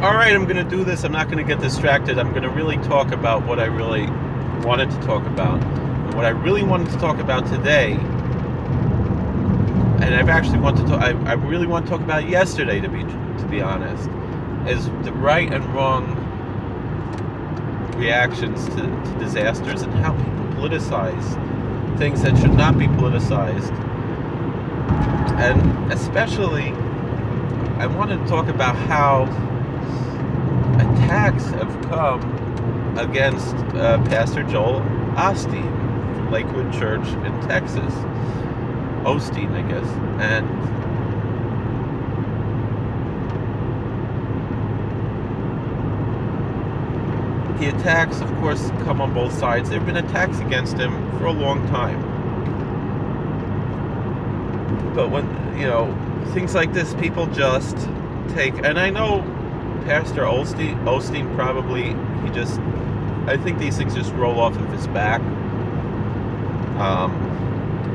Alright, I'm going to do this. I'm not going to get distracted. I'm going to really talk about what I really wanted to talk about. And what I really wanted to talk about today, and I've actually wanted to I really want to talk about it yesterday, to be honest, is the right and wrong reactions to disasters and how people politicize things that should not be politicized. And especially, I wanted to talk about how attacks have come against Pastor Joel Osteen from Lakewood Church in Texas. Osteen, I guess. And the attacks, of course, come on both sides. There have been attacks against him for a long time. But when, things like this, people just take... And I know Pastor Osteen probably, I think these things just roll off of his back.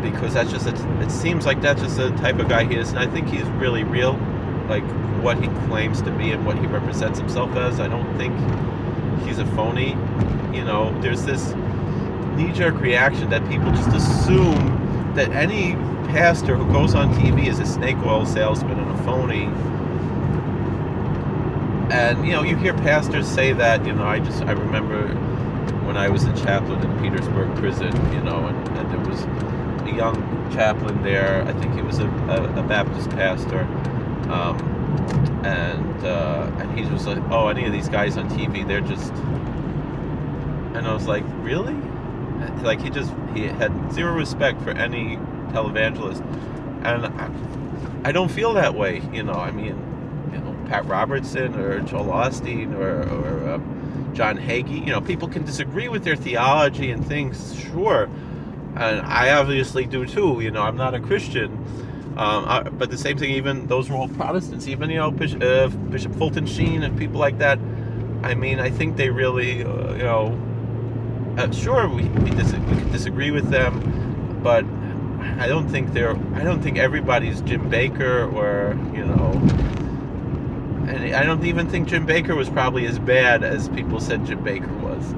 Because it seems like that's just the type of guy he is. And I think he's really real, like what he claims to be and what he represents himself as. I don't think he's a phony. There's this knee-jerk reaction that people just assume that any pastor who goes on TV is a snake oil salesman and a phony. And, you hear pastors say that, I remember when I was a chaplain in Petersburg prison, and there was a young chaplain there. I think he was a Baptist pastor. And he was like, oh, any of these guys on TV, they're just... And I was like, really? Like, he had zero respect for any televangelist. And I don't feel that way, Pat Robertson or Joel Osteen or John Hagee. People can disagree with their theology and things, sure. And I obviously do too. I'm not a Christian. But the same thing, even those were all Protestants. Even, Bishop Fulton Sheen and people like that. I think they really, sure, we can disagree with them, but I don't think everybody's Jim Baker or, and I don't even think Jim Baker was probably as bad as people said Jim Baker was,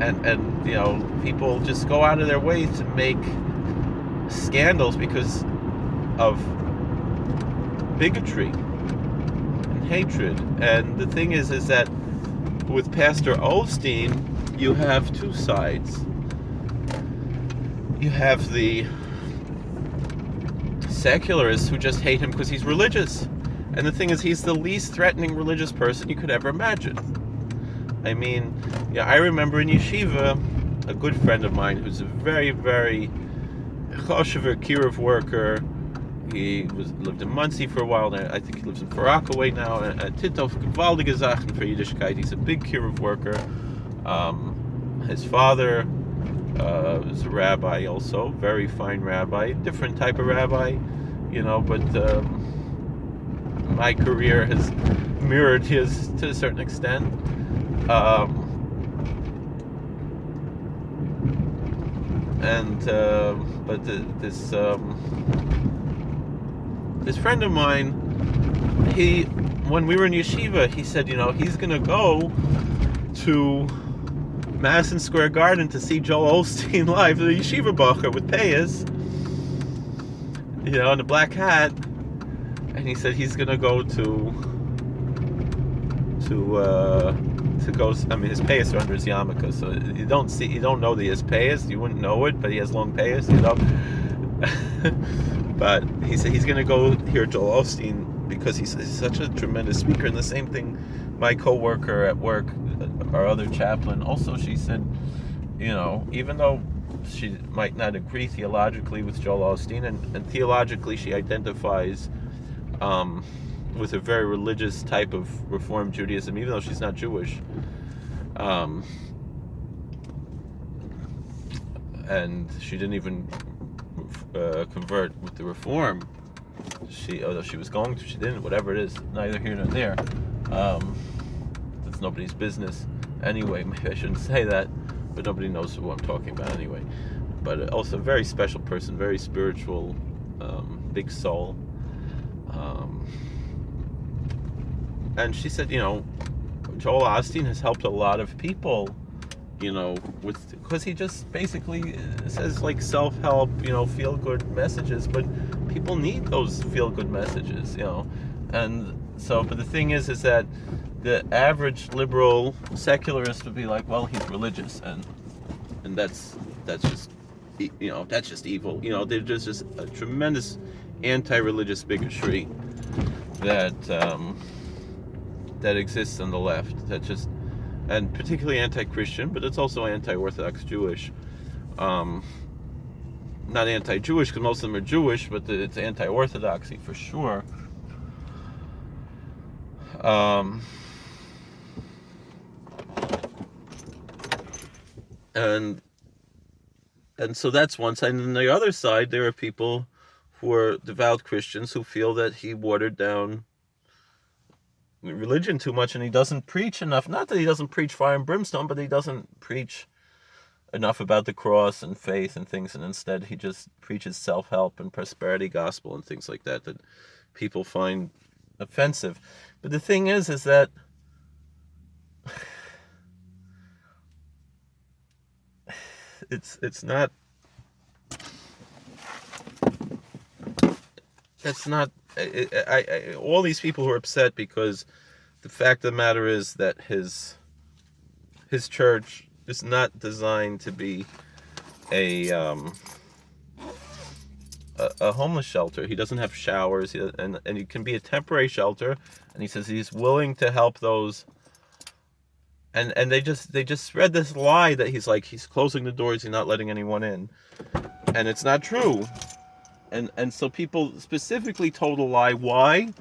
and people just go out of their way to make scandals because of bigotry and hatred. And the thing is that with Pastor Osteen, you have two sides. You have the secularists who just hate him because he's religious. And the thing is, he's the least threatening religious person you could ever imagine. I remember in yeshiva, a good friend of mine who's a very, very choshever kiruv worker. He lived in Muncie for a while. I think he lives in Far Rockaway now. Titov gewaltige Sachen for Yiddishkeit. He's a big kiruv worker. His father was a rabbi also, very fine rabbi, different type of rabbi, but my career has mirrored his to a certain extent. This friend of mine, when we were in yeshiva, he said, he's gonna go to Madison Square Garden to see Joel Osteen live, the yeshiva bacher with payas, in a black hat, and he said he's gonna go to go. His payas are under his yarmulke, so you don't know that he has payas. You wouldn't know it, but he has long payas, But he said he's gonna go hear Joel Osteen because he's such a tremendous speaker. And the same thing, my coworker at work, our other chaplain, also, she said, even though she might not agree theologically with Joel Osteen, and theologically she identifies with a very religious type of Reform Judaism, even though she's not Jewish. And she didn't even convert with the Reform. Although she was going to, she didn't. Whatever it is, neither here nor there. It's nobody's business. Anyway, maybe I shouldn't say that, but nobody knows who I'm talking about anyway. But also a very special person, very spiritual, big soul. and she said, Joel Osteen has helped a lot of people, because he just basically says like self-help, feel-good messages, but people need those feel-good messages, and so, but the thing is that the average liberal secularist would be like, well, he's religious, and that's just, that's just evil. There's just a tremendous anti-religious bigotry that that exists on the left. That just, and particularly anti-Christian, but it's also anti-Orthodox Jewish. Not anti-Jewish because most of them are Jewish, but it's anti-Orthodoxy for sure. And so that's one side, and on the other side there are people who are devout Christians who feel that he watered down religion too much and he doesn't preach enough. Not that he doesn't preach fire and brimstone, but he doesn't preach enough about the cross and faith and things, and instead he just preaches self-help and prosperity gospel and things like that people find offensive. But the thing is that it's not, that's not, all these people who are upset because the fact of the matter is that his church is not designed to be a homeless shelter. He doesn't have showers, and it can be a temporary shelter, and he says he's willing to help those. And they just spread this lie that he's closing the doors, he's not letting anyone in, and it's not true. And so people specifically told a lie. Why?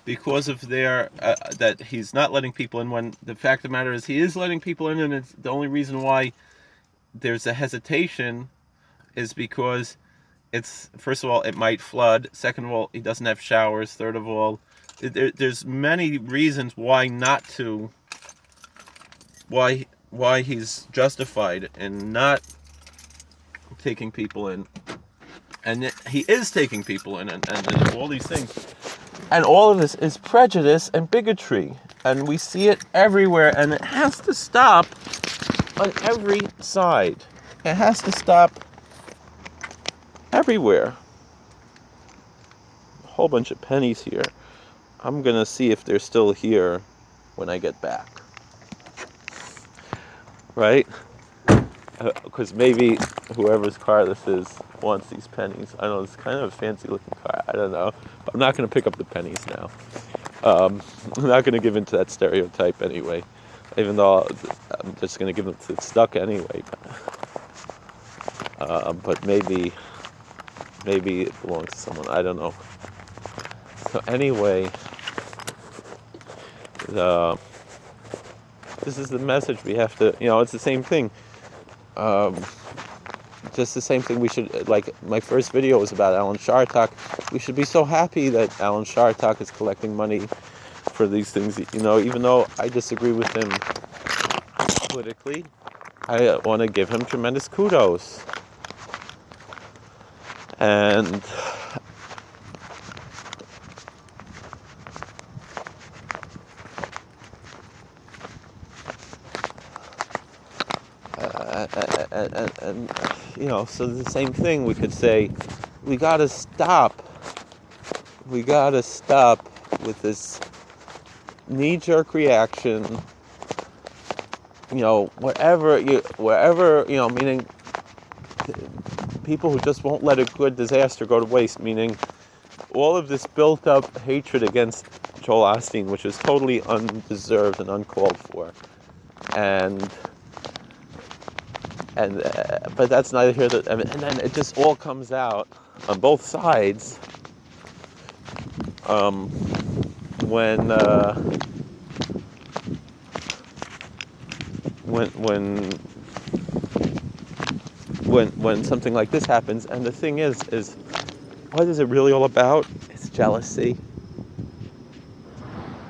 Because of their that he's not letting people in, when the fact of the matter is he is letting people in, and it's the only reason why there's a hesitation is because it's, first of all, it might flood. Second of all, he doesn't have showers. Third of all, there's many reasons why not to. Why he's justified in not taking people in, and he is taking people in, and all these things, and all of this is prejudice and bigotry, and we see it everywhere, and it has to stop on every side. It has to stop everywhere. A whole bunch of pennies here. I'm gonna see if they're still here when I get back. Right? Because maybe whoever's car this is wants these pennies. I know it's kind of a fancy looking car. I don't know. But I'm not going to pick up the pennies now. I'm not going to give in to that stereotype anyway. Even though I'm just going to give them to stuck anyway. But maybe it belongs to someone. I don't know. So anyway, this is the message we have to, it's the same thing. Just the same thing we should, like my first video was about Alan Shartok. We should be so happy that Alan Shartok is collecting money for these things, even though I disagree with him politically. I want to give him tremendous kudos. And so the same thing we could say, we gotta stop with this knee-jerk reaction, wherever, meaning people who just won't let a good disaster go to waste, meaning all of this built-up hatred against Joel Osteen, which is totally undeserved and uncalled for, but that's neither here nor there. And then it just all comes out on both sides when something like this happens. And the thing is what is it really all about? It's jealousy.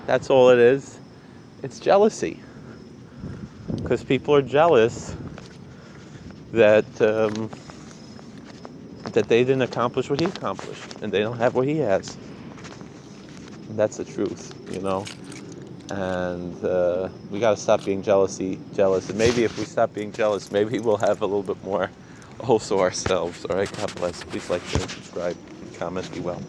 That's all it is. It's jealousy. Because people are jealous that they didn't accomplish what he accomplished, and they don't have what he has. And that's the truth, And we got to stop being jealous. And maybe if we stop being jealous, maybe we'll have a little bit more also ourselves. All right, God bless. Please like, share, and subscribe, and comment. Be well.